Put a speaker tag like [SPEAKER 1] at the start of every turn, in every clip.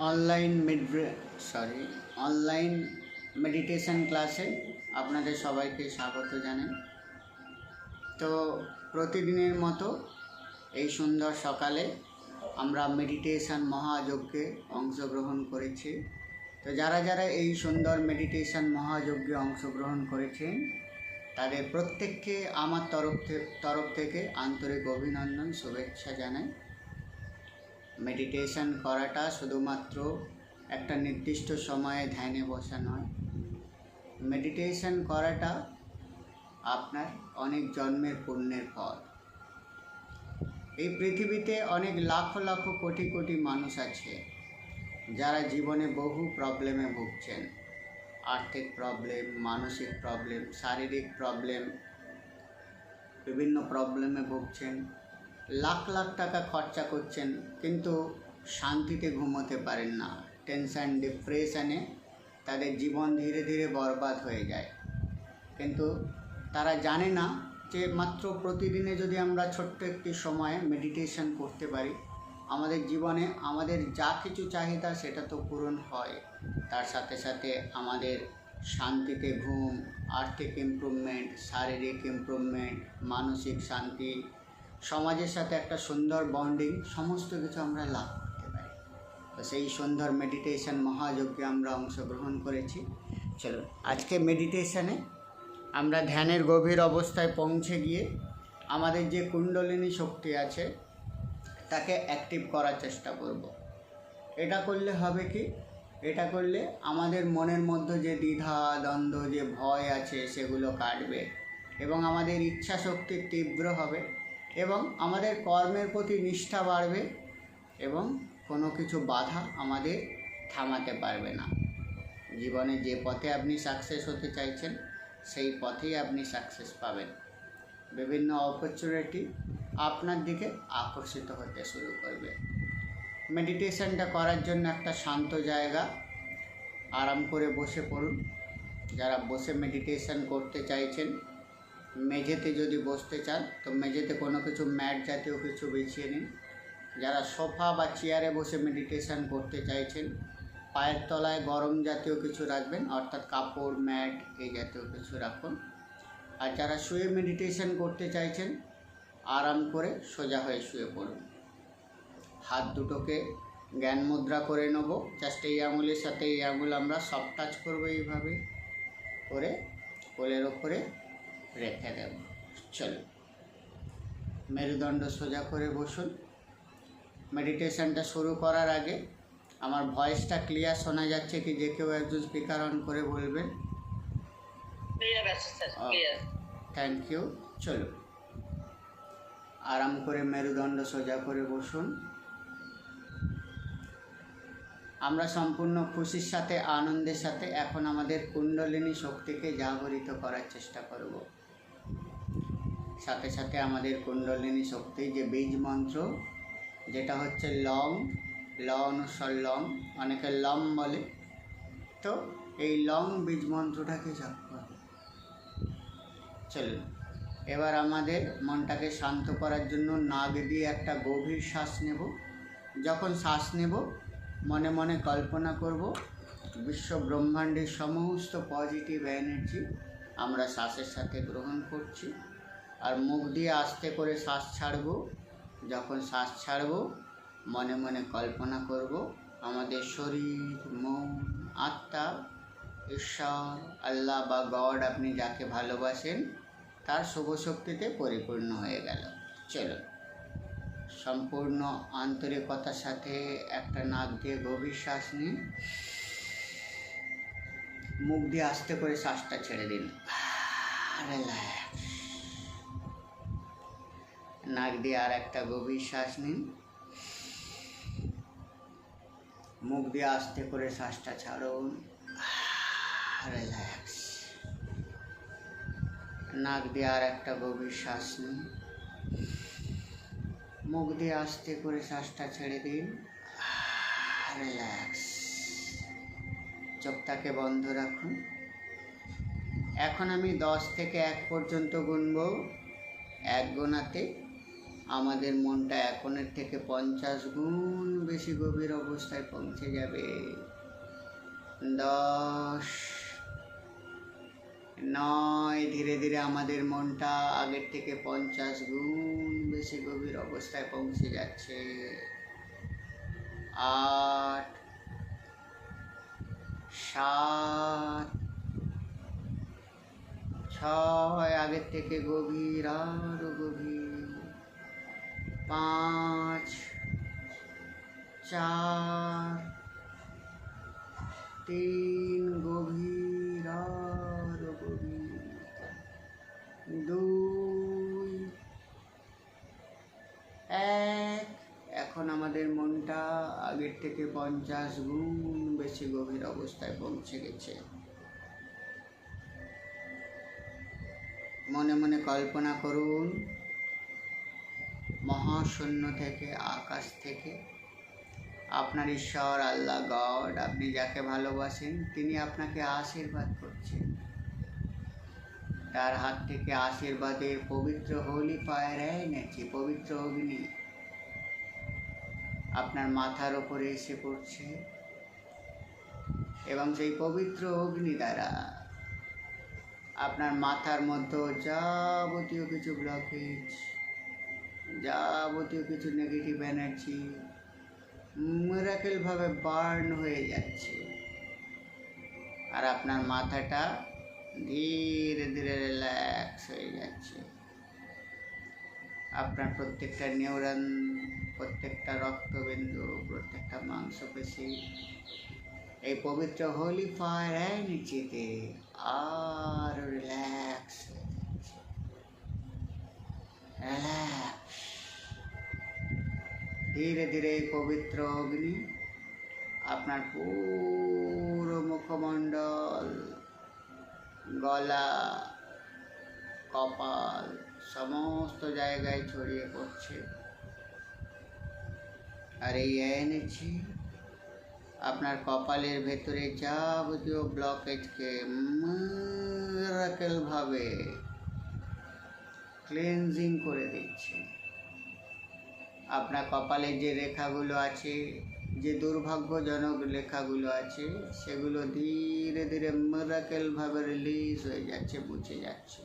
[SPEAKER 1] Online online meditation ক্লাসে আপনাদের সবাইকে স্বাগত জানাই। তো প্রতিদিনের মতো এই সুন্দর সকালে আমরা মেডিটেশন মহাযজ্ঞে অংশগ্রহণ করেছি। তো যারা যারা এই সুন্দর মেডিটেশন মহাযজ্ঞে অংশগ্রহণ করেছেন তাদের প্রত্যেককে আমার তরফ থেকে আন্তরিক অভিনন্দন, শুভেচ্ছা জানাই। মেডিটেশন করাটা শুধুমাত্র একটা নির্দিষ্ট সময়ে ধ্যানে বসা নয়, মেডিটেশন করাটা আপনার অনেক জন্মের পুণ্যের ফল। এই পৃথিবীতে অনেক লাখ লাখ কোটি কোটি মানুষ আছে যারা জীবনে বহু প্রবলেমে ভুগছেন। আর্থিক প্রবলেম, মানসিক প্রবলেম, শারীরিক প্রবলেম, বিভিন্ন প্রবলেমে ভুগছেন, লাখ লাখ টাকা খরচা করছেন কিন্তু শান্তিতে ঘুমোতে পারেন না। টেনশন, ডিপ্রেশনে তাদের জীবন ধীরে ধীরে বরবাদ হয়ে যায়। কিন্তু তারা জানে না যে মাত্র প্রতিদিনে যদি আমরা ছোট্ট একটি সময়ে মেডিটেশন করতে পারি, আমাদের জীবনে আমাদের যা কিছু চাহিদা সেটা তো পূরণ হয়, তার সাথে সাথে আমাদের শান্তিতে ঘুম, আর্থিক ইমপ্রুভমেন্ট, শারীরিক ইমপ্রুভমেন্ট, মানসিক শান্তি, সমাজের সাথে একটা সুন্দর বন্ডিং, সমস্ত কিছু আমরা লাভ করতে পারি। তো সেই সুন্দর মেডিটেশন মহাযজ্ঞে আমরা অংশগ্রহণ করেছি। চলো আজকে মেডিটেশনে আমরা ধ্যানের গভীর অবস্থায় পৌঁছে গিয়ে আমাদের যে কুণ্ডলিনী শক্তি আছে তাকে অ্যাক্টিভ করার চেষ্টা করব। এটা করলে হবে কি, এটা করলে আমাদের মনের মধ্যে যে দ্বিধা দ্বন্দ্ব, যে ভয় আছে সেগুলো কাটবে এবং আমাদের ইচ্ছা শক্তি তীব্র হবে এবং আমাদের কর্মের প্রতি নিষ্ঠা বাড়বে এবং কোনো কিছু বাধা আমাদের থামাতে পারবে না। জীবনে যে পথে আপনি সাকসেস হতে চাইছেন সেই পথেই আপনি সাকসেস পাবেন। বিভিন্ন অপরচুনিটি আপনার দিকে আকর্ষিত হতে শুরু করবে। মেডিটেশনটা করার জন্য একটা শান্ত জায়গা, আরাম করে বসে পড়ুন। যারা বসে মেডিটেশন করতে চাইছেন, মেঝেতে যদি বসতে চান তো মেঝেতে কোনো কিছু ম্যাট জাতীয় কিছু বিছিয়ে নিন। যারা সোফা বা চেয়ারে বসে মেডিটেশন করতে চাইছেন, পায়ের তলায় গরম জাতীয় কিছু রাখবেন, অর্থাৎ কাপড়, ম্যাট এই জাতীয় কিছু রাখুন। আর যারা শুয়ে মেডিটেশন করতে চাইছেন, আরাম করে সোজা হয়ে শুয়ে পড়ুন। হাত দুটোকে জ্ঞান মুদ্রা করে নেব। জাস্ট এই আঙুলের সাথে এই আঙুল আমরা সফট টাচ করবো, এইভাবে করে কোলের ওপরে রেখে দেব। চলো মেরুদণ্ড সোজা করে বসুন। মেডিটেশনটা শুরু করার আগে আমার ভয়েসটা ক্লিয়ার শোনা যাচ্ছে কি, যে কেউ একজন স্পিকার অন করে বলবেন। Thank you. চলো আরাম করে মেরুদণ্ড সোজা করে বসুন। আমরা সম্পূর্ণ খুশির সাথে, আনন্দের সাথে এখন আমাদের কুণ্ডলিনী শক্তিকে জাগরিত করার চেষ্টা করব। সাথে সাথে আমাদের কুণ্ডলিনী শক্তি যে বীজ মন্ত্র, যেটা হচ্ছে লং, ল অনুস্বর লং, অনেকে লম বলে, তো এই লং বীজ মন্ত্রটাকে জপ করব। চলুন এবার আমাদের মনটাকে শান্ত করার জন্য নাক দিয়ে একটা গভীর শ্বাস নেব। যখন শ্বাস নেব মনে মনে কল্পনা করব বিশ্ব ব্রহ্মাণ্ডের সমস্ত পজিটিভ এনার্জি আমরা শ্বাসের সাথে গ্রহণ করছি। আর মুখ দিয়ে আস্তে করে শ্বাস ছাড়ব। যখন শ্বাস ছাড়ব মনে মনে কল্পনা করব আমাদের শরীর, মন, আত্মা, ঈশ্বর, আল্লাহ বা গড, আপনি যাকে ভালোবাসেন, তার শুভ শক্তিতে পরিপূর্ণ হয়ে গেল। চলো সম্পূর্ণ আন্তরিকতার সাথে একটা নাক দিয়ে গভীর শ্বাস নিন, মুখ দিয়ে আস্তে করে শ্বাসটা ছেড়ে দিন। নাক দিয়ে আর একটা গভীর শ্বাস নিন, মুখ দিয়ে আস্তে করে শ্বাসটা ছাড়ুন। রিল্যাক্স। নাক দিয়ে আর একটা গভীর শ্বাস নিন, মুখ দিয়ে আস্তে করে শ্বাসটা ছেড়ে দিন। রিল্যাক্স। চোখটাকে বন্ধ রাখুন। এখন আমি 10 থেকে 1 পর্যন্ত গুনব। 1 গোনাতে আমাদের মনটা এখনের থেকে 50 গুণ বেশি গভীর অবস্থায় পৌঁছে যাবে। 10, 9, ধীরে ধীরে আমাদের মনটা আগের থেকে 50 গুণ বেশি গভীর অবস্থায় পৌঁছে যাচ্ছে। 8, 7, 6, আগের থেকে গভীর, আরো গভীর। 5, 4, 3, গভীর, আরো গভীর। 2, 1। এখন আমাদের মনটা আগের থেকে 50 গুণ বেশি গভীর অবস্থায় পৌঁছে গেছে। মনে মনে কল্পনা করুন, মহাশূন্য থেকে, আকাশ থেকে আপনার ঈশ্বর, আল্লাহ, গড, আপনি যাকে ভালোবাসেন, তিনি আপনাকে আশীর্বাদ করছেন। তার হাত থেকে আশীর্বাদের পবিত্র হোলি ফায়ার এনার্জি, পবিত্র অগ্নি আপনার মাথার ওপরে এসে পড়ছে এবং সেই পবিত্র অগ্নি দ্বারা আপনার মাথার মধ্যে যাবতীয় কিছু ব্লকেজ, যাবতীয় কিছু নেগেটিভ এনার্জি মিরাকেলভাবে বার্ন হয়ে যাচ্ছে। আর আপনার মাথাটা ধীরে ধীরে রিল্যাক্স হয়ে যাচ্ছে। আপনার প্রত্যেকটা নিউরন, প্রত্যেকটা রক্তবিন্দু, প্রত্যেকটা মাংসপেশি এই পবিত্র হোলি ফায়ার এনার্জিতে আর রিল্যাক্স হয়ে যাচ্ছে। রিল্যাক্স। ধীরে ধীরে এই পবিত্র অগ্নি আপনার পুরো মুখমণ্ডল, গলা, কপাল সমস্ত জায়গায় ছড়িয়ে পড়ছে। আর এই এনার্জি আপনার কপালের ভেতরে যাবতীয় ব্লকেজকে মিরাকেলভাবে ক্লিনজিং করে দিচ্ছে। আপনার কপালে যে রেখাগুলো আছে, যে দুর্ভাগ্যজনক রেখাগুলো আছে, সেগুলো ধীরে ধীরে মিরাকেলভাবে রিলিজ হয়ে যাচ্ছে, মুছে যাচ্ছে।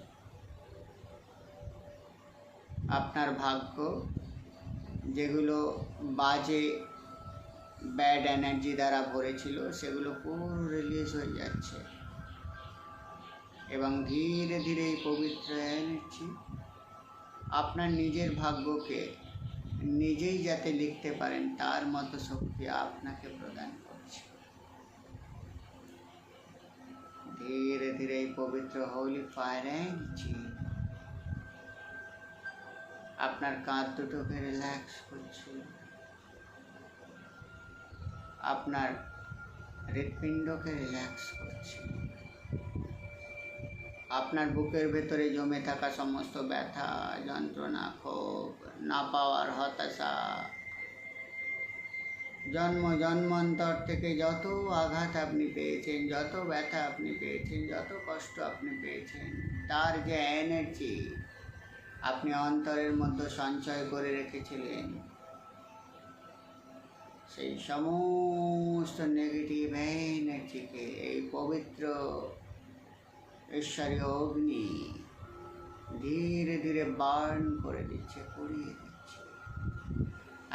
[SPEAKER 1] আপনার ভাগ্য, যেগুলো বাজে ব্যাড এনার্জি দ্বারা ভরেছিল, সেগুলো পুরো রিলিজ হয়ে যাচ্ছে। এবং ধীরে ধীরে এই পবিত্র এনার্জি আপনার নিজের ভাগ্যকে নিজেই যাতে লিখতে পারেন তার মতো শক্তি আপনাকে প্রদান করছে। ধীরে ধীরে এই পবিত্র হোলি ফায়ার এনার্জি আপনার কাঁধ দুটোকে রিল্যাক্স করছে, আপনার হৃৎপিণ্ডকে রিল্যাক্স করছে, আপনার বুকের ভেতরে জমে থাকা সমস্ত ব্যথা, যন্ত্রণা, ক্ষোভ, না পাওয়ার হতাশা, জন্মান্তর থেকে যত আঘাত আপনি পেয়েছেন, যত ব্যথা আপনি পেয়েছেন, যত কষ্ট আপনি পেয়েছেন, তার যে এনার্জি আপনি অন্তরের মধ্যে সঞ্চয় করে রেখেছিলেন, সেই সমস্ত নেগেটিভ এনার্জিকে এই পবিত্র ঈশ্বরীয় অগ্নি ধীরে ধীরে বার্ন করে দিচ্ছে, পুড়িয়ে দিচ্ছে।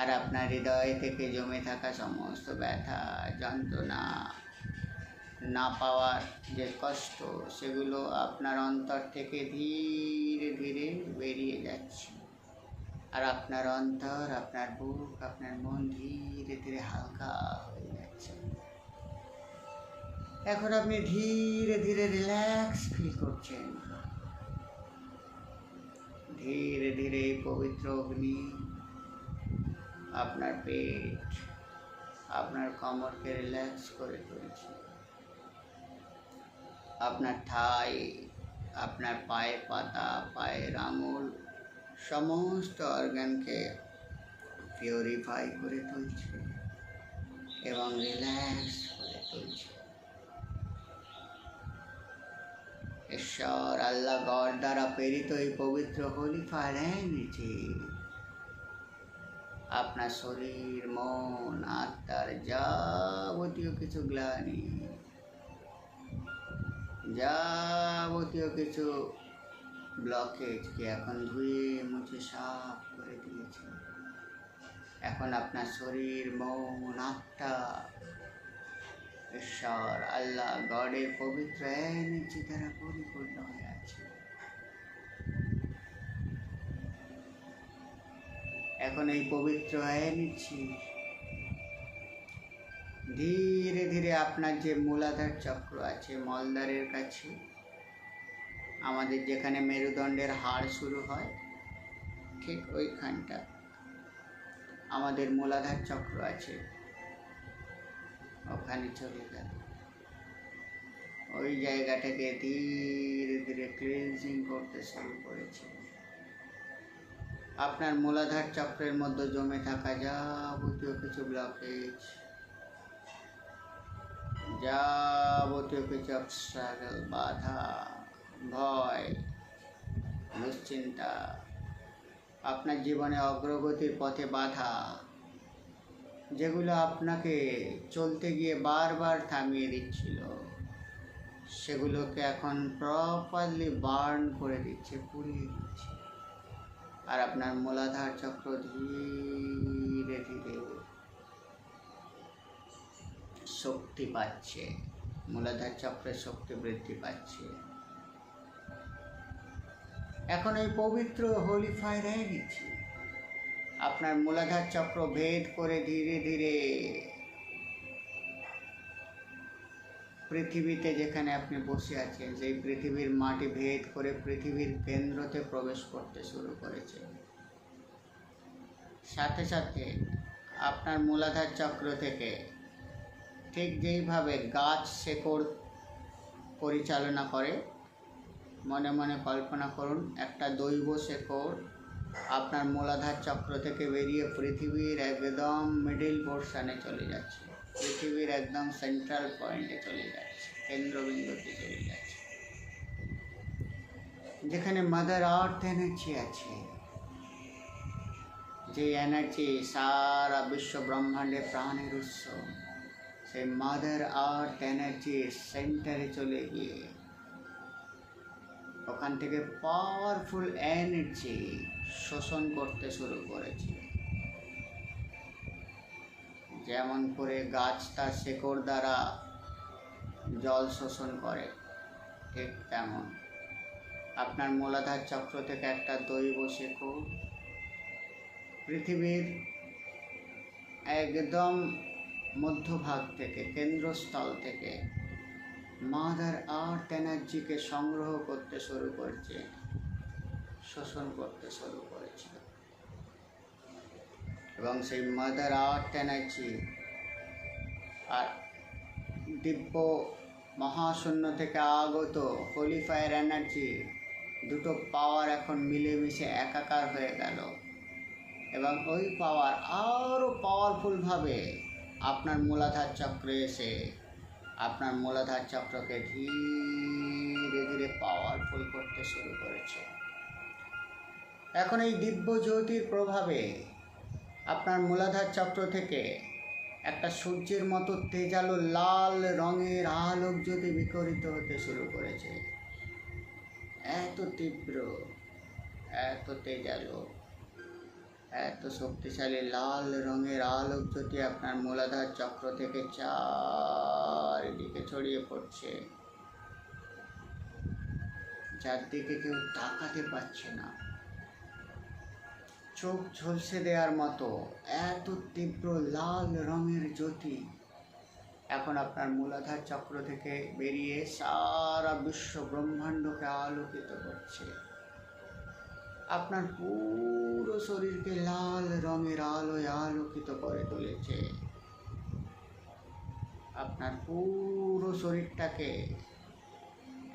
[SPEAKER 1] আর আপনার হৃদয় থেকে জমে থাকা সমস্ত ব্যথা, যন্ত্রণা, না পাওয়ার যে কষ্ট, সেগুলো আপনার অন্তর থেকে ধীরে ধীরে বেরিয়ে যাচ্ছে। আর আপনার অন্তর, আপনার বুক, আপনার মন ধীরে ধীরে হালকা হয়ে যাচ্ছে। এখন আপনি ধীরে ধীরে রিল্যাক্স ফিল করছেন। ধীরে ধীরে পবিত্র অগ্নি আপনার পেট, আপনার কোমরকে রিল্যাক্স করে তুলছে। আপনার থাই, আপনার পায়ের পাতা, পায়ের আঙুল, সমস্ত অর্গানকে পিউরিফাই করে তুলছে এবং রিল্যাক্স করে তুলছে। ঈশ্বর, আল্লাহ, গড দ্বারা প্রেরিত এই পবিত্র হোলি ফায়ার এনার্জি আপনার শরীর, মন, আত্মার যাবতীয় কিছু গ্লানি, যাবতীয় কিছু ব্লকেজকে এখন ধুয়ে মুছে সাফ করে দিয়েছে। এখন আপনার শরীর, মন, আত্মা ঈশ্বর, আল্লাহ, গডের পবিত্র এনার্জি দ্বারা পরিপূর্ণ হয়ে আছে। এখন এই পবিত্র এনার্জি ধীরে ধীরে আপনার যে মূলাধার চক্র আছে, মলদ্বারের কাছে, আমাদের যেখানে মেরুদণ্ডের হাড় শুরু হয়, ঠিক ওইখানটা আমাদের মূলাধার চক্র আছে, ওখানে চলে গেল। ওই জায়গাটাকে ধীরে ধীরে ক্লিনজিং করতে শুরু করেছে। আপনার মূলাধার চক্রের মধ্যে জমে থাকা যাবতীয় কিছু ব্লকেজ, যাবতীয় কিছু অবস্ট্রাগল, বাধা, ভয়, দুশ্চিন্তা, আপনার জীবনে অগ্রগতির পথে বাধা, যেগুলো আপনাকে চলতে গিয়ে বারবার থামিয়ে দিচ্ছিল, সেগুলোকে এখন প্রপারলি বার্ন করে দিচ্ছে, পুড়িয়ে দিচ্ছে। আর আপনার মূলাধার চক্র ধীরে ধীরে শক্তি পাচ্ছে, মূলাধার চক্রের শক্তি বৃদ্ধি পাচ্ছে। এখন এই পবিত্র হোলি ফায়ার এনেছি আপনার মূলাধার চক্র ভেদ করে ধীরে ধীরে পৃথিবীতে, যেখানে আপনি বসে আছেন, সেই পৃথিবীর মাটি ভেদ করে পৃথিবীর কেন্দ্রতে প্রবেশ করতে শুরু করেছে। সাথে সাথে আপনার মূলাধার চক্র থেকে ঠিক যেইভাবে গাছ শেকড় পরিচালনা করে, মনে মনে কল্পনা করুন একটা দৈব শেকড় আপনার মূলাধার চক্র থেকে বেরিয়ে পৃথিবীর একদম মিডিল পোর্শনে চলে যাচ্ছে, পৃথিবীর একদম সেন্ট্রাল পয়েন্টে চলে যাচ্ছে, কেন্দ্রবিন্দুতে চলে যাচ্ছে, যেখানে মাদার আর্থ এনার্জি আছে। যে এনার্জি সারা বিশ্ব ব্রহ্মাণ্ডের প্রাণের উৎস, সেই মাদার আর্থ এনার্জির সেন্টারে চলে গিয়ে ওখান থেকে পাওয়ারফুল এনার্জি শোষণ করতে শুরু করেছে। যেমন করে গাছ তার শেকড় দ্বারা জল শোষণ করে, ঠিক তেমন আপনার মূলাধার চক্র থেকে একটা দৈব শেকড় পৃথিবীর একদম মধ্যভাগ থেকে, কেন্দ্রস্থল থেকে মাদার আর্থ এনার্জিকে সংগ্রহ করতে শুরু করেছে, শোষণ করতে শুরু করেছে। এবং সেই মাদার আর্থ এনার্জি আর দিব্য মহাশূন্য থেকে আগত হোলি ফায়ার এনার্জি, দুটো পাওয়ার এখন মিলেমিশে একাকার হয়ে গেল। এবং ওই পাওয়ার আরও পাওয়ারফুলভাবে আপনার মূলাধার চক্রে এসে আপনার মূলাধার চক্রকে ধীরে ধীরে পাওয়ারফুল করতে শুরু করেছে। এখন এই দিব্য জ্যোতির প্রভাবে আপনার মূলাধার চক্র থেকে একটা সূর্যের মতো তেজালো লাল রঙের আলোক জ্যোতি বিকরিত হতে শুরু করেছে। এত তীব্র, এত তেজালো, এত শক্তিশালী লাল রঙের আলোক জ্যোতি আপনার মূলাধার চক্র থেকে চারিদিকে ছড়িয়ে পড়ছে, যার দিকে কেউ তাকাতে পারছে না, চোখ ঝলসে দেওয়ার মতো এত তীব্র লাল রঙের জ্যোতি এখন আপনার মূলাধার চক্র থেকে বেরিয়ে সারা বিশ্ব ব্রহ্মাণ্ডকে আলোকিত করছে। আপনার পুরো শরীরকে লাল রঙের আলোয় আলোকিত করে তুলেছে। আপনার পুরো শরীরটাকে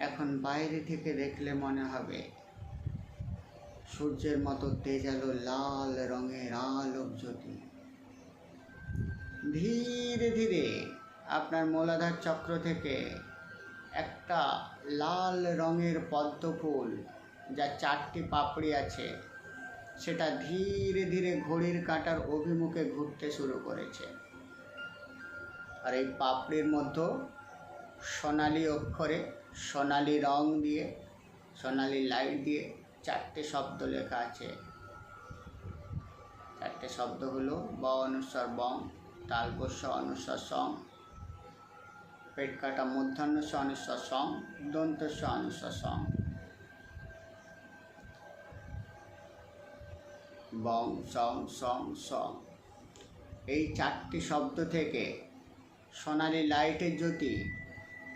[SPEAKER 1] এখন বাইরে থেকে দেখলে মনে হবে সূর্যের মতো তেজালো লাল রঙের আলোক জ্যোতি ধীরে ধীরে আপনার মূলাধার চক্র থেকে একটা লাল রঙের পদ্ম ফুল, যার 4টি পাপড়ি আছে, সেটা ধীরে ধীরে ঘড়ির কাঁটার অভিমুখে ঘুরতে শুরু করেছে। আর এই পাপড়ির মধ্যে সোনালি অক্ষরে, সোনালি রং দিয়ে, সোনালি লাইট দিয়ে 4টে শব্দ লেখা আছে। 4টে শব্দ হলো ব অনুস্বর বং, তালবস্য অনুস্বর সং, পেট কাটা মূর্ধন্যস্য অনুস্বর সং, দন্তস্য অনুস্বর সং। বং সং সং সং। এই 4টি শব্দ থেকে সোনালি লাইটের জ্যোতি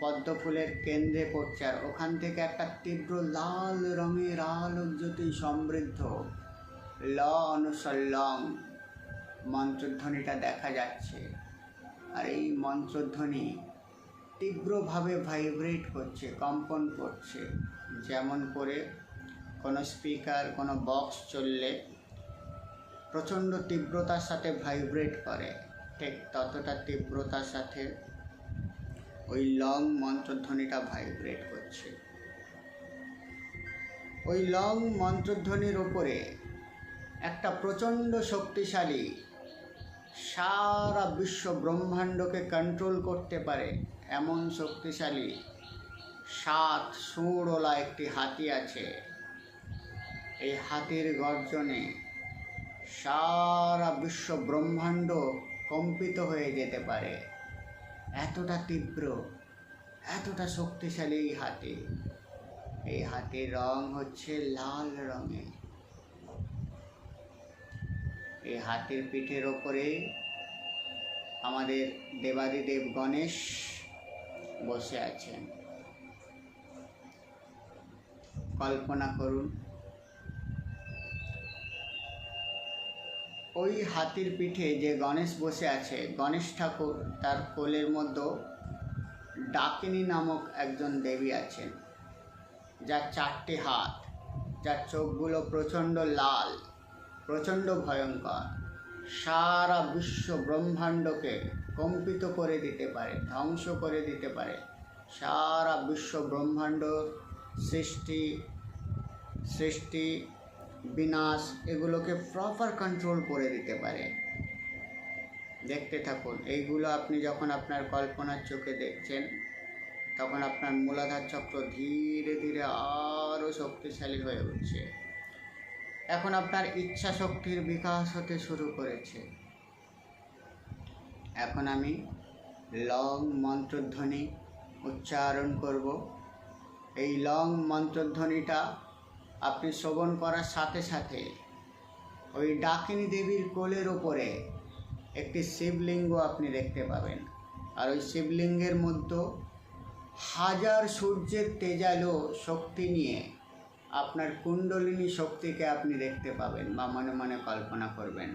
[SPEAKER 1] পদ্ম ফুলের কেন্দ্রে পড়ছে, আর ওখান থেকে একটা তীব্র লাল রঙের আলোক জ্যোতি সমৃদ্ধ ল অনুস্বর লং মন্ত্রধ্বনিটা দেখা যাচ্ছে। আর এই মন্ত্রধ্বনি তীব্রভাবে ভাইব্রেট করছে, কম্পন করছে। যেমন করে কোনো স্পিকার, কোনো বক্স চললে প্রচণ্ড তীব্রতার সাথে ভাইব্রেট করে, ঠিক ততটা তীব্রতার সাথে ওই লং মন্ত্রধ্বনিটা ভাইব্রেট করছে। ওই লং মন্ত্রধ্বনির ওপরে একটা প্রচণ্ড শক্তিশালী, সারা বিশ্ব ব্রহ্মাণ্ডকে কন্ট্রোল করতে পারে এমন শক্তিশালী 7 সুঁড়ওয়ালা একটি হাতি আছে। এই হাতির গর্জনে সারা বিশ্ব ব্রহ্মাণ্ড কম্পিত হয়ে যেতে পারে, এতটা তীব্র, এতটা শক্তিশালী এই হাতি। এই হাতির রং হচ্ছে লাল রঙের। এই হাতির পিঠের ওপরে আমাদের দেবাদিদেব গণেশ বসে আছেন। কল্পনা করুন, ওই হাতির পিঠে যে গণেশ বসে আছে, গণেশ ঠাকুর, তার কোলের মধ্যে ডাকিনী নামক একজন দেবী আছেন, যার 4টে হাত, যার চোখগুলো প্রচণ্ড লাল, প্রচণ্ড ভয়ঙ্কর, সারা বিশ্ব ব্রহ্মাণ্ডকে কম্পিত করে দিতে পারে, ধ্বংস করে দিতে পারে। সারা বিশ্ব ব্রহ্মাণ্ড সৃষ্টি বিনাশ এগুলোকে প্রপার কন্ট্রোল করে দিতে পারে। দেখতে থাকুন। এইগুলো আপনি যখন আপনার কল্পনার চোখে দেখছেন, তখন আপনার মূলাধার চক্র ধীরে ধীরে আরও শক্তিশালী হয়ে উঠছে। এখন আপনার ইচ্ছা শক্তির বিকাশ হতে শুরু করেছে। এখন আমি লং মন্ত্রধ্বনি উচ্চারণ করব। এই লং মন্ত্রধ্বনিটা আপনি শ্রবণ করার সাথে সাথে ওই ডাকিনী দেবীর কোলের ওপরে একটি শিবলিঙ্গ আপনি দেখতে পাবেন। আর ওই শিবলিঙ্গের মধ্যে 1000 সূর্যের তেজালো শক্তি নিয়ে আপনার কুণ্ডলিনী শক্তিকে আপনি দেখতে পাবেন বা মনে মনে কল্পনা করবেন।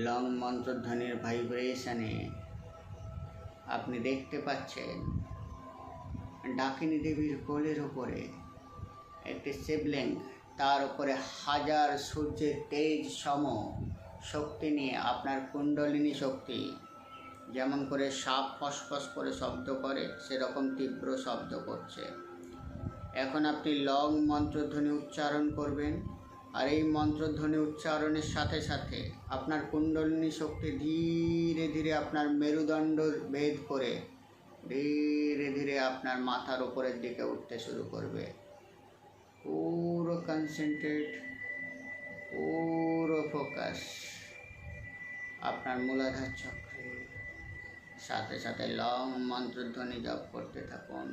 [SPEAKER 1] লং মন্ত্রধ্বনির ভাইব্রেশনে আপনি দেখতে পাচ্ছেন ডাকিনী দেবীর কোলের ওপরে একটি শিবলিঙ্গ, তার উপরে 1000 সূর্যের তেজ সম শক্তি নিয়ে আপনার কুণ্ডলিনী শক্তি, যেমন করে সাপ ফসফস করে শব্দ করে সেরকম তীব্র শব্দ করছে। এখন আপনি লং মন্ত্রধ্বনি উচ্চারণ করবেন, আর এই মন্ত্রধ্বনি উচ্চারণের সাথে সাথে আপনার কুণ্ডলিনী শক্তি ধীরে ধীরে আপনার মেরুদণ্ড ভেদ করে ধীরে ধীরে আপনার মাথার উপরের দিকে উঠতে শুরু করবে। পুরো কনসেন্ট্রেট, পুরো ফোকাস আপনার মূলাধার চক্রে। সাথে সাথে লং মন্ত্রধ্বনি জপ করতে থাকুন।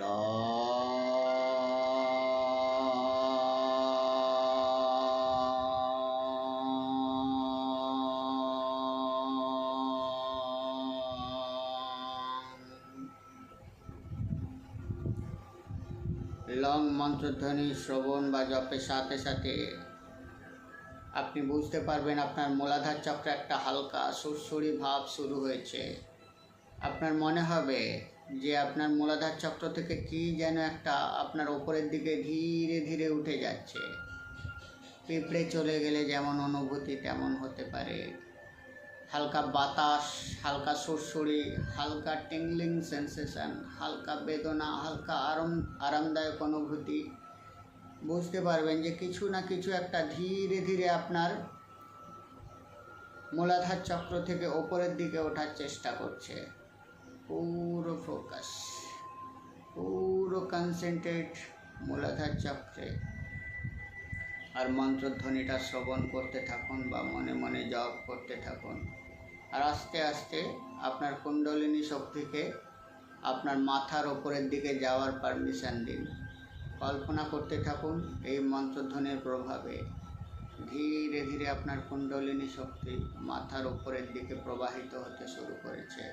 [SPEAKER 1] লং মন্ত্রধ্বনি শ্রবণ বা জপের সাথে সাথে আপনি বুঝতে পারবেন আপনার মূলাধার চক্রে একটা হালকা সুরসুরি ভাব শুরু হয়েছে। আপনার মনে হবে যে আপনার মূলাধার চক্র থেকে কি যেন একটা আপনার ওপরের দিকে ধীরে ধীরে উঠে যাচ্ছে। পিঁপড়ে চলে গেলে যেমন অনুভূতি তেমন হতে পারে। হালকা বাতাস, হালকা সুরসুরি, হালকা টিংলিং সেন্সেশন, হালকা বেদনা, হালকা আরামদায়ক অনুভূতি। বুঝতে পারবেন যে কিছু না কিছু একটা ধীরে ধীরে আপনার মূলাধার চক্র থেকে ওপরের দিকে ওঠার চেষ্টা করছে। পুরো ফোকাস, পুরো কনসেন্ট্রেট মূলাধার চক্রে। আর মন্ত্রধ্বনিটা শ্রবণ করতে থাকুন বা মনে মনে জপ করতে থাকুন। আর আস্তে আস্তে আপনার কুণ্ডলিনী শক্তিকে আপনার মাথার ওপরের দিকে যাওয়ার পারমিশন দিন। কল্পনা করতে থাকুন এই মন্ত্রধ্বনির প্রভাবে ধীরে ধীরে আপনার কুণ্ডলিনী শক্তি মাথার উপরের দিকে প্রবাহিত হতে শুরু করেছে।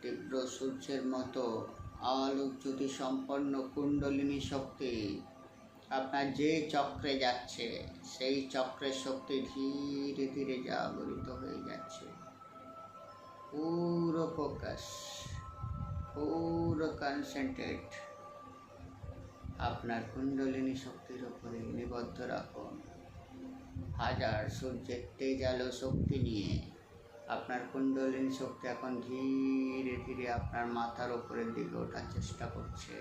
[SPEAKER 1] তীব্র সূর্যের মতো আলোক জ্যোতি সম্পন্ন কুণ্ডলিনী শক্তি আপনার যে চক্রে যাচ্ছে সেই চক্রের শক্তি ধীরে ধীরে জাগরিত হয়ে যাচ্ছে। পুরো ফোকাস, পুরো কনসেন্ট্রেট আপনার কুণ্ডলিনী শক্তির উপরে নিবদ্ধ রাখুন। হাজার সূর্যের তেজ আলো শক্তি নিয়ে আপনার কুণ্ডলিনী শক্তি এখন ধীরে ধীরে আপনার মাথার উপরের দিকে ওঠার চেষ্টা করছে।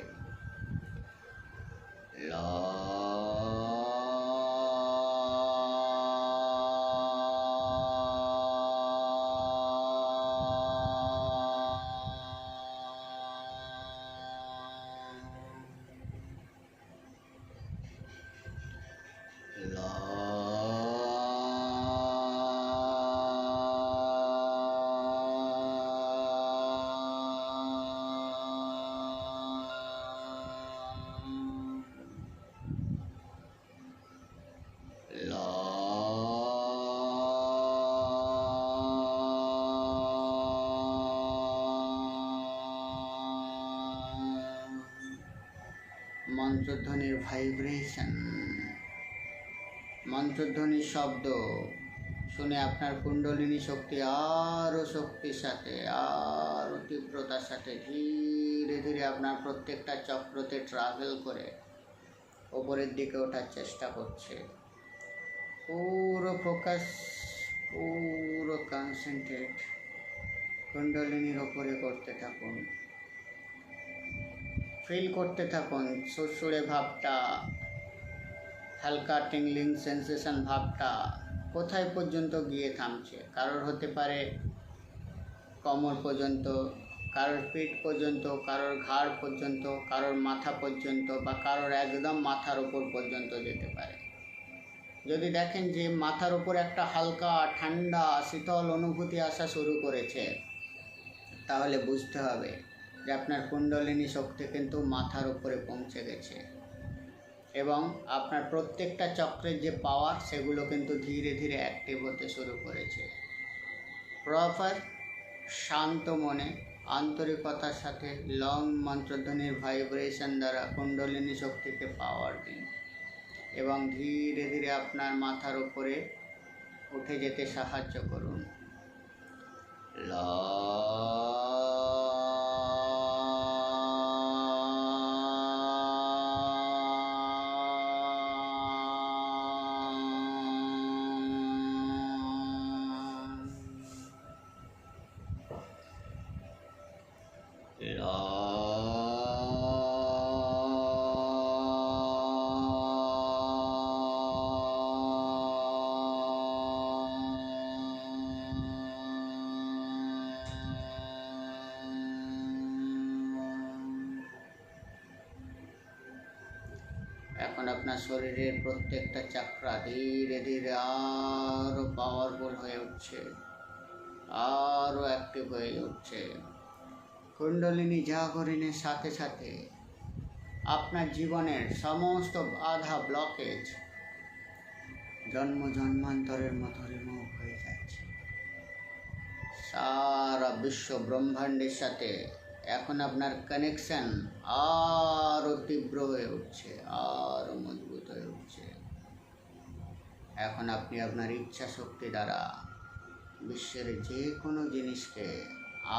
[SPEAKER 1] মন্ত্রধ্বনির ভাইব্রেশন, মন্ত্রধ্বনির শব্দ শুনে আপনার কুণ্ডলিনী শক্তি আরও শক্তির সাথে আরও তীব্রতার সাথে ধীরে ধীরে আপনার প্রত্যেকটা চক্রতে ট্রাভেল করে ওপরের দিকে ওঠার চেষ্টা করছে। পুরো ফোকাস, পুরো কনসেন্ট্রেট কুণ্ডলিনীর ওপরে করতে থাকুন। ফিল করতে থাকুন সুরসুরে ভাবটা, হালকা টিংলিং সেন্সেশন ভাবটা কোথায় পর্যন্ত গিয়ে থামছে। কারোর হতে পারে কোমর পর্যন্ত, কারোর পিঠ পর্যন্ত, কারোর ঘাড় পর্যন্ত, কারোর মাথা পর্যন্ত, বা কারোর একদম মাথার ওপর পর্যন্ত যেতে পারে। যদি দেখেন যে মাথার ওপর একটা হালকা ঠান্ডা শীতল অনুভূতি আসা শুরু করেছে, তাহলে বুঝতে হবে যে আপনার কুণ্ডলিনী শক্তি কিন্তু মাথার উপরে পৌঁছে গেছে এবং আপনার প্রত্যেকটা চক্রের যে পাওয়ার সেগুলো কিন্তু ধীরে ধীরে অ্যাক্টিভ হতে শুরু করেছে। প্রপার শান্ত মনে আন্তরিকতার সাথে লং মন্ত্রধ্বনির ভাইব্রেশন দ্বারা কুণ্ডলিনী শক্তিকে পাওয়ার দিন এবং ধীরে ধীরে আপনার মাথার উপরে উঠে যেতে সাহায্য করুন। আপনার শরীরের প্রত্যেকটা চাকরা ধীরে ধীরে আরও পাওয়ারফুল হয়ে উঠছে, আরও অ্যাক্টিভ হয়ে উঠছে। কুণ্ডলিনী জাগরণের সাথে সাথে আপনার জীবনের সমস্ত বাধা ব্লকেজ জন্ম জন্মান্তরের মতো রিমুভ হয়ে যাচ্ছে। সারা বিশ্ব ব্রহ্মাণ্ডের সাথে এখন আপনার কানেকশন আরও তীব্র হয়ে উঠছে, আরও মজবুত হয়ে উঠছে। এখন আপনি আপনার ইচ্ছা শক্তি দ্বারা বিশ্বের যে কোনো জিনিসকে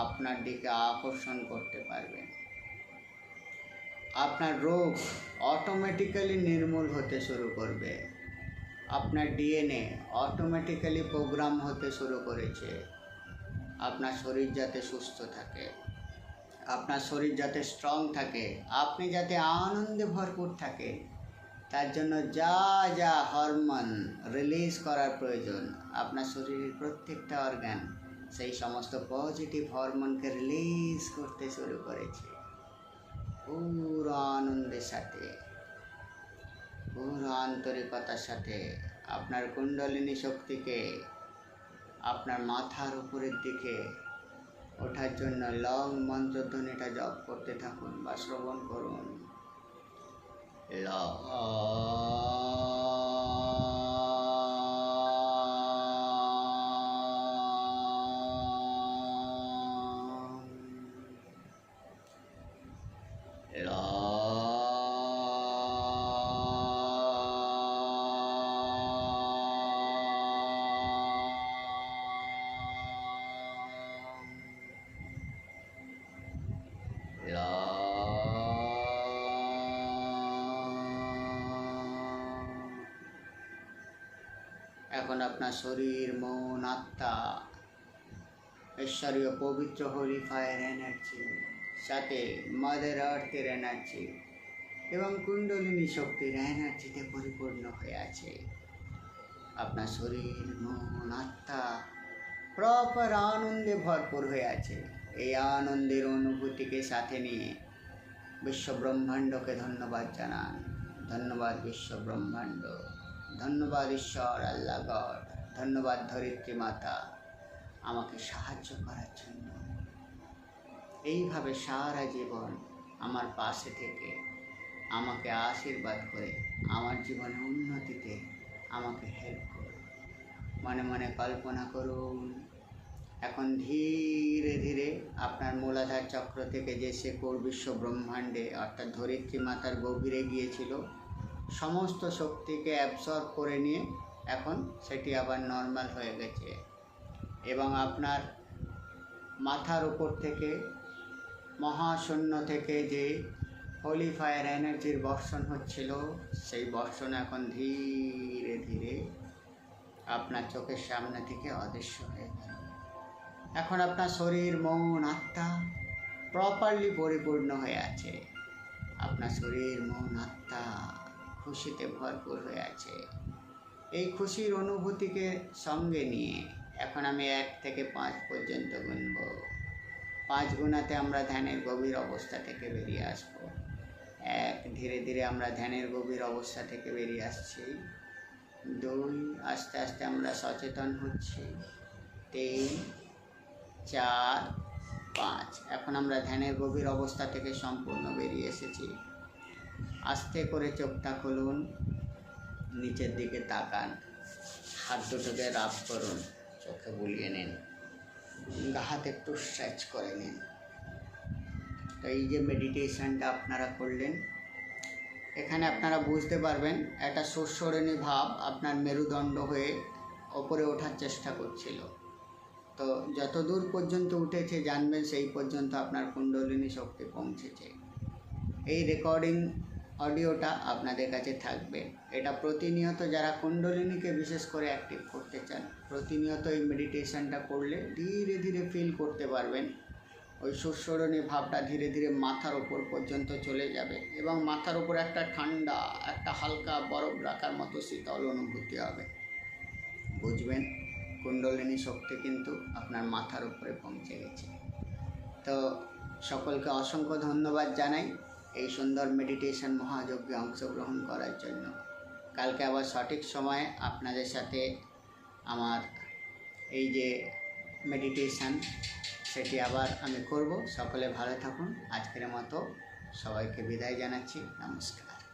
[SPEAKER 1] আপনার দিকে আকর্ষণ করতে পারবেন। আপনার রোগ অটোমেটিক্যালি নির্মূল হতে শুরু করবে। আপনার ডিএনএ অটোমেটিক্যালি প্রোগ্রাম হতে শুরু করেছে আপনার শরীর যাতে সুস্থ থাকে, আপনার শরীর যাতে স্ট্রং থাকে, আপনি যাতে আনন্দে ভরপুর থাকে। তার জন্য যা যা হরমোন রিলিজ করার প্রয়োজন আপনার শরীরের প্রত্যেকটা অর্গান সেই সমস্ত পজিটিভ হরমোনকে রিলিজ করতে শুরু করেছে পুরো আনন্দের সাথে, পুরো আন্তরিকতার সাথে। আপনার কুণ্ডলিনী শক্তিকে আপনার মাথার উপরের দিকে ওঠার জন্য লং মন্ত্রধ্বনিটা জপ করতে থাকুন বা শ্রবণ করুন। এখন আপনার শরীর, মন, আত্মা ঈশ্বরীয় পবিত্র হোলি ফায়ার এনার্জি সাথে মাদার আর্থের এনার্জি এবং কুণ্ডলিনী শক্তির এনার্জিতে পরিপূর্ণ হয়ে আছে। আপনার শরীর, মন, আত্মা প্রপার আনন্দে ভরপুর হয়ে আছে। এই আনন্দের অনুভূতিকে সাথে নিয়ে বিশ্ব ব্রহ্মাণ্ডকে ধন্যবাদ জানান। ধন্যবাদ বিশ্ব ব্রহ্মাণ্ড, ধন্যবাদ ঈশ্বর আল্লাহ গড, ধন্যবাদ ধরিত্রী মাতা আমাকে সাহায্য করার জন্য। এইভাবে সারা জীবন আমার পাশে থেকে আমাকে আশীর্বাদ করে আমার জীবনে উন্নতিতে আমাকে হেল্প করুন। মনে মনে কল্পনা করুন এখন ধীরে ধীরে আপনার মূলাধার চক্র থেকে যে শেকড় বিশ্ব ব্রহ্মাণ্ডে অর্থাৎ ধরিত্রী মাতার গভীরে গিয়েছিল সমস্ত শক্তিকে অ্যাবসর্ব করে নিয়ে এখন সেটি আবার নর্মাল হয়ে গেছে এবং আপনার মাথার উপর থেকে মহাশূন্য থেকে যে হোলি ফায়ার এনার্জির বর্ষণ হচ্ছিল সেই বর্ষণ এখন ধীরে ধীরে আপনার চোখের সামনে থেকে অদৃশ্য হয়ে গেল। এখন আপনার শরীর, মন, আত্মা প্রপারলি পরিপূর্ণ হয়ে আছে। আপনার শরীর, মন, আত্মা খুশিতে ভরপুর হয়ে আছে। এই খুশির অনুভূতিকে সঙ্গে নিয়ে এখন আমি 1 থেকে 5 পর্যন্ত গুনব। 5 গুণাতে আমরা ধ্যানের গভীর অবস্থা থেকে বেরিয়ে আসব। 1, ধীরে ধীরে আমরা ধ্যানের গভীর অবস্থা থেকে বেরিয়ে আসছি। 2, আস্তে আস্তে আমরা সচেতন হচ্ছি। 3, 4, 5, এখন আমরা ধ্যানের গভীর অবস্থা থেকে সম্পূর্ণ বেরিয়ে এসেছি। আস্তে করে চোখটা খুলুন, নিচের দিকে তাকান, হাত দুটোকে রাব করুন, চোখে বুলিয়ে নিন, হাত একটু স্ট্রেচ করে নিন। তো এই যে মেডিটেশনটা আপনারা করলেন, এখানে আপনারা বুঝতে পারবেন একটা সুস্মরণী ভাব আপনার মেরুদণ্ড হয়ে ওপরে ওঠার চেষ্টা করছিল। তো যত দূর পর্যন্ত উঠেছে জানবেন সেই পর্যন্ত আপনার কুণ্ডলিনী শক্তি পৌঁছেছে। এই রেকর্ডিং অডিওটা আপনাদের কাছে থাকবে। এটা প্রতিনিয়ত যারা কুণ্ডলিনীকে বিশেষ করে অ্যাক্টিভ করতে চান প্রতিনিয়ত এই মেডিটেশনটা করলে ধীরে ধীরে ফিল করতে পারবেন ওই সুস্মরণী ভাবটা ধীরে ধীরে মাথার ওপর পর্যন্ত চলে যাবে এবং মাথার ওপর একটা ঠান্ডা, একটা হালকা বরফ রাখার মতো শীতল অনুভূতি হবে। বুঝবেন কুণ্ডলিনী শক্তি কিন্তু আপনার মাথার উপরে পৌঁছে গেছে। তো সকলকে অসংখ্য ধন্যবাদ জানাই এই সুন্দর মেডিটেশন মহাযজ্ঞে অংশগ্রহণ করার জন্য। কালকে আবার সঠিক সময়ে আপনাদের সাথে আমার এই যে মেডিটেশন সেটি আবার আমি করব। সকলে ভালো থাকুন। আজকের মতো সবাইকে বিদায় জানাচ্ছি। নমস্কার।